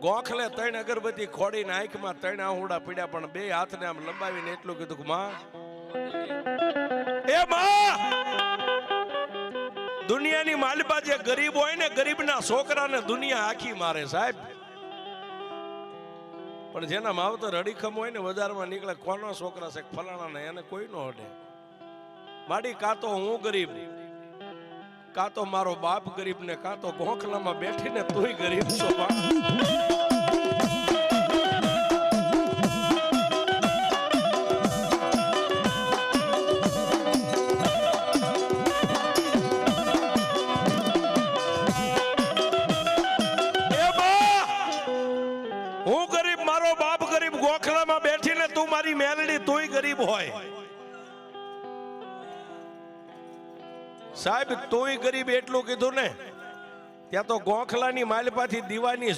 ગોખલે 3 અગરબત્તી ખોડીને આંખમાં 3 આહુડા પડ્યા, પણ 2 હાથને આમ લંબાવીને એટલું કીધું કે માં, એ માં, દુનિયાની માલિપા જે ગરીબ હોય ને, ગરીબના છોકરાને દુનિયા આખી મારે સાહેબ. પણ જેના માવતર અડીખમ હોય ને, બજારમાં નીકળે, કોનો છોકરા છે ફલાણા ને, એને કોઈ નો અડે. માડી કાં તો હું ગરીબ, કાં તો મારો બાપ ગરીબ, ને કાં તો ગોખલામાં બેઠીને તુંય ગરીબ છો. હું ગરીબ, મારો બાપ ગરીબ, ગોખલામાં બેઠીને તું મારી મેલડી, તુંય ગરીબ હોય સાહેબ. તુંય ગરીબ એટલું કીધું ને, ત્યાં તો ગોખલાની માલપાથી દીવાની